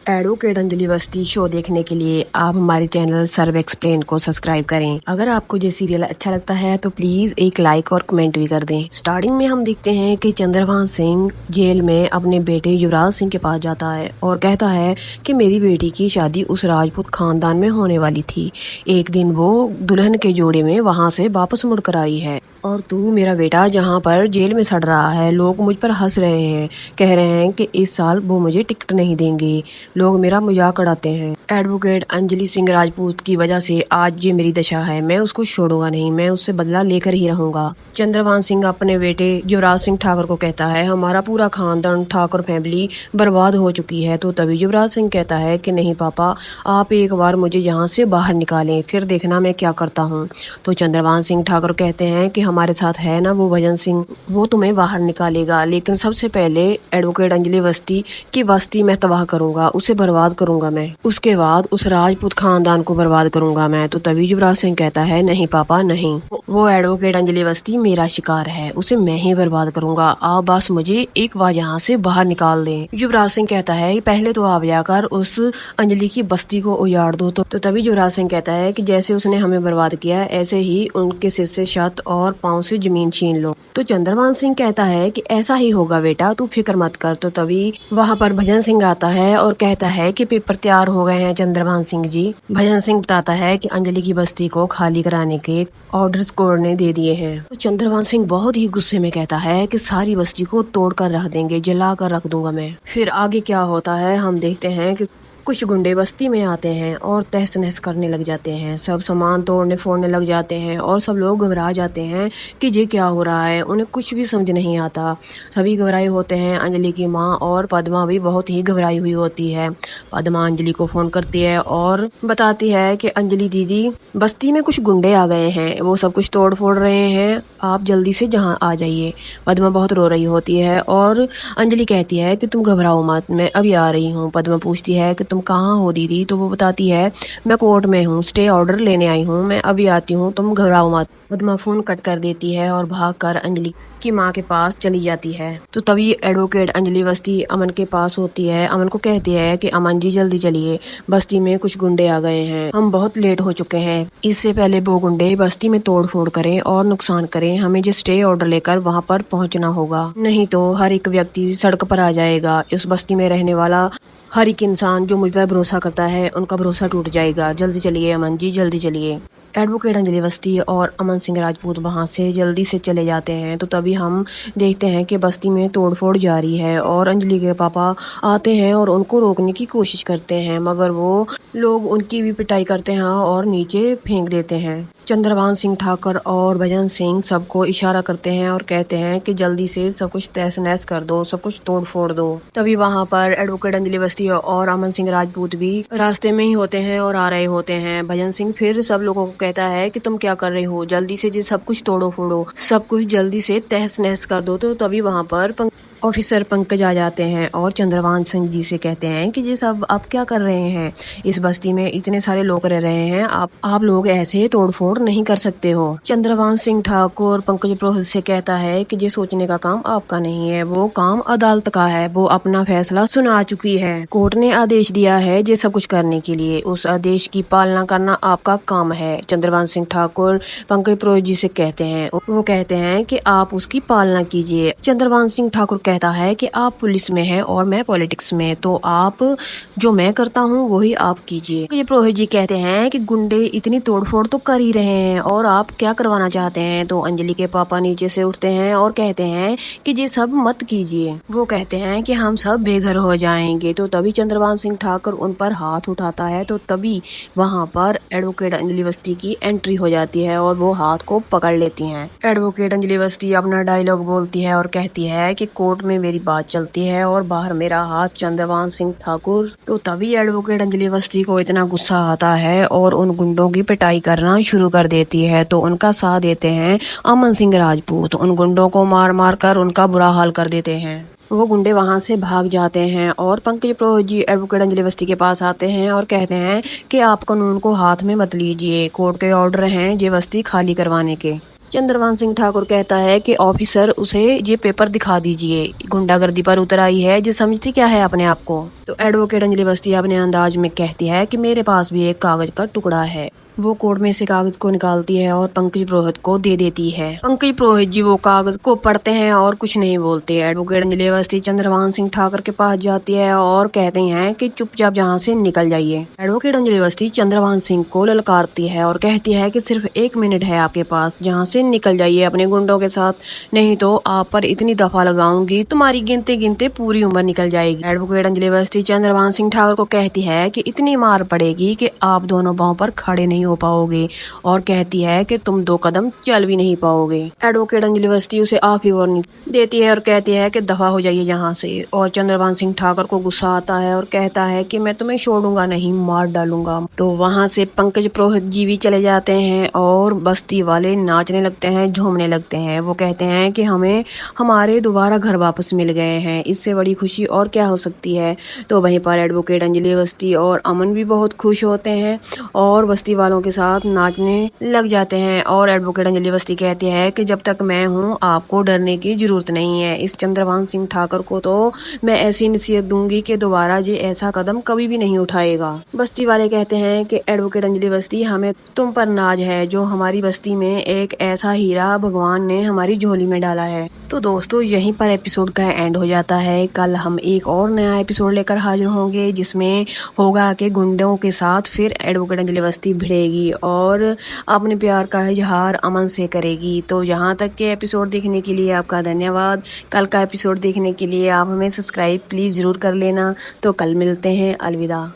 Advocate Anjali Awasthi show देखने के लिए आप हमारे चैनल सर्व एक्सप्लेन को सब्सक्राइब करें। अगर आपको ये सीरियल अच्छा लगता है तो प्लीज एक लाइक और कमेंट भी कर दें। स्टार्टिंग में हम देखते हैं कि चंद्रभान सिंह जेल में अपने बेटे युवराज सिंह के पास जाता है और कहता है कि मेरी बेटी की शादी उस राजपूत खानदान में होने वाली थी। एक दिन वो दुल्हन के जोड़े में वहाँ से वापस मुड़ कर आई है और तू मेरा बेटा जहाँ पर जेल में सड़ रहा है। लोग मुझ पर हंस रहे हैं, कह रहे हैं कि इस साल वो मुझे टिकट नहीं देंगे, लोग मेरा मजाक उड़ाते हैं। एडवोकेट अंजलि सिंह राजपूत की वजह से आज ये मेरी दशा है, मैं उसको छोड़ूंगा नहीं, मैं उससे बदला लेकर ही रहूंगा। चंद्रभान सिंह अपने बेटे युवराज सिंह ठाकुर को कहता है हमारा पूरा खानदान ठाकुर फैमिली बर्बाद हो चुकी है। तो तभी युवराज सिंह कहता है कि नहीं पापा, आप एक बार मुझे यहाँ से बाहर निकालें, फिर देखना मैं क्या करता हूँ। तो चंद्रभान सिंह ठाकुर कहते हैं कि हमारे साथ है ना वो भजन सिंह, वो तुम्हें बाहर निकालेगा, लेकिन सबसे पहले एडवोकेट अंजलि अवस्थी की बस्ती मैं तबाह करूंगा, उसे बर्बाद करूंगा मैं, उसके बाद उस राजपूत खानदान को बर्बाद करूंगा मैं। तो तभी युवराज सिंह कहता है नहीं पापा नहीं, वो एडवोकेट अंजलि अवस्थी मेरा शिकार है, उसे मैं ही बर्बाद करूंगा, आप बस मुझे एक बार यहाँ से बाहर निकाल दें। युवराज सिंह कहता है पहले तो आप जाकर उस अंजलि की बस्ती को उजाड़ दो। तो तभी युवराज सिंह कहता है कि जैसे उसने हमें बर्बाद किया ऐसे ही उनके सिर से छत और पाँव से जमीन छीन लो। तो चंद्रभान सिंह कहता है कि ऐसा ही होगा बेटा, तू फिक्र मत कर। तो तभी वहाँ पर भजन सिंह आता है और कहता है कि पेपर तैयार हो गए हैं चंद्रभान सिंह जी। भजन सिंह बताता है कि अंजलि की बस्ती को खाली कराने के ऑर्डर्स कोर्ट ने दे दिए हैं। तो चंद्रभान सिंह बहुत ही गुस्से में कहता है कि सारी बस्ती को तोड़ कर रख देंगे, जला कर रख दूंगा मैं। फिर आगे क्या होता है हम देखते हैं कि कुछ गुंडे बस्ती में आते हैं और तहस नहस करने लग जाते हैं, सब सामान तोड़ने फोड़ने लग जाते हैं और सब लोग घबरा जाते हैं कि ये क्या हो रहा है। उन्हें कुछ भी समझ नहीं आता, सभी घबराए होते हैं। अंजलि की माँ और पद्मा भी बहुत ही घबराई हुई होती है। पद्मा अंजलि को फोन करती है और बताती है कि अंजलि दीदी, बस्ती में कुछ गुंडे आ गए हैं, वो सब कुछ तोड़ फोड़ रहे हैं, आप जल्दी से जहाँ आ जाइए। पद्मा बहुत रो रही होती है और अंजलि कहती है कि तुम घबराओ मत, मैं अभी आ रही हूँ। पद्मा पूछती है कि तुम कहाँ हो दीदी? तो वो बताती है मैं कोर्ट में हूँ, स्टे ऑर्डर लेने आई हूँ, मैं अभी आती हूँ, तुम घबराओ मत। पद्मा फोन कट कर देती है और भागकर अंजलि की माँ के पास चली जाती है। तो तभी एडवोकेट अंजलि अवस्थी अमन के पास होती है, अमन को कहती है कि अमन जी जल्दी चलिए, बस्ती में कुछ गुंडे आ गए हैं, हम बहुत लेट हो चुके हैं, इससे पहले वो गुंडे बस्ती में तोड़ फोड़ करें और नुकसान करें, हमें जो स्टे ऑर्डर लेकर वहाँ पर पहुँचना होगा, नहीं तो हर एक व्यक्ति सड़क पर आ जाएगा। इस बस्ती में रहने वाला हर एक इंसान जो मुझ पर भरोसा करता है उनका भरोसा टूट जाएगा, जल्दी चलिए अमन जी जल्दी चलिए। एडवोकेट अंजलि अवस्थी और अमन सिंह राजपूत वहां से जल्दी से चले जाते हैं। तो तभी हम देखते हैं कि बस्ती में तोड़फोड़ जारी है और अंजलि के पापा आते हैं और उनको रोकने की कोशिश करते हैं, मगर वो लोग उनकी भी पिटाई करते हैं और नीचे फेंक देते हैं। चंद्रभान सिंह ठाकुर और भजन सिंह सबको इशारा करते हैं और कहते हैं कि जल्दी से सब कुछ तहस नहस कर दो, सब कुछ तोड़ फोड़ दो। तभी वहां पर एडवोकेट अंजलि अवस्थी और अमन सिंह राजपूत भी रास्ते में ही होते हैं और आ रहे होते हैं। भजन सिंह फिर सब लोगों को कहता है कि तुम क्या कर रहे हो, जल्दी से सब कुछ तोड़ो फोड़ो, सब कुछ जल्दी से तहस नहस कर दो। तो तभी वहां पर ऑफिसर पंकज आ जाते हैं और चंद्रभान सिंह जी से कहते हैं कि ये सब आप क्या कर रहे हैं, इस बस्ती में इतने सारे लोग रह रहे हैं, आप लोग ऐसे तोड़फोड़ नहीं कर सकते हो। चंद्रभान सिंह ठाकुर पंकज पुरोहित से कहता है कि ये सोचने का काम आपका नहीं है, वो काम अदालत का है, वो अपना फैसला सुना चुकी है, कोर्ट ने आदेश दिया है ये सब कुछ करने के लिए, उस आदेश की पालना करना आपका काम है। चंद्रभान सिंह ठाकुर पंकज पुरोहित जी से कहते हैं, वो कहते हैं कि आप उसकी पालना कीजिए। चंद्रभान सिंह ठाकुर कहता है कि आप पुलिस में हैं और मैं पॉलिटिक्स में, तो आप जो मैं करता हूँ वही आप कीजिए। ये पुरोहित जी कहते हैं कि गुंडे इतनी तोड़फोड़ तो कर ही रहे हैं और आप क्या करवाना चाहते हैं। तो अंजलि के पापा नीचे से उठते हैं और कहते हैं कि ये सब मत कीजिए, वो कहते हैं कि हम सब बेघर हो जाएंगे। तो तभी चंद्रभान सिंह ठाकुर उन पर हाथ उठाता है। तो तभी वहाँ पर एडवोकेट अंजलि अवस्थी की एंट्री हो जाती है और वो हाथ को पकड़ लेती हैं। एडवोकेट अंजलि अवस्थी अपना डायलॉग बोलती है और कहती है कि कोर्ट में मेरी बात चलती है और बाहर मेरा हाथ चंद्रभान सिंह ठाकुर। तो तभी एडवोकेट अंजलि अवस्थी को इतना गुस्सा आता है और उन गुंडों की पिटाई करना शुरू कर देती है। तो उनका साथ देते हैं अमन सिंह राजपूत, उन गुंडों को मार मार कर उनका बुरा हाल कर देते हैं। वो गुंडे वहां से भाग जाते हैं और पंकज पुरोहित जी एडवोकेट अंजलि अवस्थी के पास आते हैं और कहते हैं कि आप कानून को हाथ में मत लीजिए, कोर्ट के ऑर्डर हैं ये बस्ती खाली करवाने के। चंद्रभान सिंह ठाकुर कहता है कि ऑफिसर उसे ये पेपर दिखा दीजिए, गुंडागर्दी पर उतर आई है, जो समझती क्या है अपने आप को। तो एडवोकेट अंजलि अवस्थी अपने अंदाज में कहती है कि मेरे पास भी एक कागज का टुकड़ा है। वो कोर्ट में से कागज को निकालती है और पंकज पुरोहित को दे देती है। पंकज पुरोहित जी वो कागज को पढ़ते हैं और कुछ नहीं बोलते। एडवोकेट अंजलि अवस्थी चंद्रभान सिंह ठाकुर के पास जाती है और कहते हैं कि चुपचाप यहाँ से निकल जाइए। एडवोकेट अंजलि अवस्थी चंद्रभान सिंह को ललकारती है और कहती है कि सिर्फ 1 मिनट है आपके पास, जहाँ से निकल जाइए अपने गुंडों के साथ, नहीं तो आप पर इतनी दफा लगाऊंगी तुम्हारी गिनते गिनते पूरी उम्र निकल जाएगी। एडवोकेट अंजलि अवस्थी चंद्रभान सिंह ठाकुर को कहती है कि इतनी मार पड़ेगी कि आप दोनों पांव पर खड़े नहीं हो पाओगे, और कहती है कि तुम 2 कदम चल भी नहीं पाओगे। एडवोकेट अंजलि अवस्थी उसे आखिरी वार्निंग देती है और कहती है कि दफा हो जाइए यहाँ से। और चंद्रभान सिंह ठाकुर को गुस्सा आता है और कहता है कि मैं तुम्हें छोड़ूंगा नहीं, मार डालूंगा। तो वहाँ से पंकज पुरोहित जी भी चले जाते हैं और बस्ती वाले नाचने लगते हैं, झूमने लगते हैं। वो कहते हैं कि हमें हमारे दोबारा घर वापस मिल गए हैं, इससे बड़ी खुशी और क्या हो सकती है। तो वहीं पर एडवोकेट अंजलि अवस्थी और अमन भी बहुत खुश होते हैं और बस्ती वालों के साथ नाचने लग जाते हैं। और एडवोकेट अंजलि अवस्थी कहती है कि जब तक मैं हूँ आपको डरने की जरूरत नहीं है। इस चंद्रभान सिंह ठाकुर को तो मैं ऐसी नसीहत दूंगी कि दोबारा ये ऐसा कदम कभी भी नहीं उठाएगा। बस्ती वाले कहते हैं कि एडवोकेट अंजलि अवस्थी हमें तुम पर नाज है, जो हमारी बस्ती में एक ऐसा हीरा भगवान ने हमारी झोली में डाला है। तो दोस्तों यहीं पर एपिसोड का एंड हो जाता है। कल हम एक और नया एपिसोड लेकर हाजिर होंगे, जिसमें होगा कि गुंडों के साथ फिर एडवोकेट अंजलि अवस्थी भिड़ेगी और अपने प्यार का इजहार अमन से करेगी। तो यहाँ तक के एपिसोड देखने के लिए आपका धन्यवाद। कल का एपिसोड देखने के लिए आप हमें सब्सक्राइब प्लीज़ ज़रूर कर लेना। तो कल मिलते हैं, अलविदा।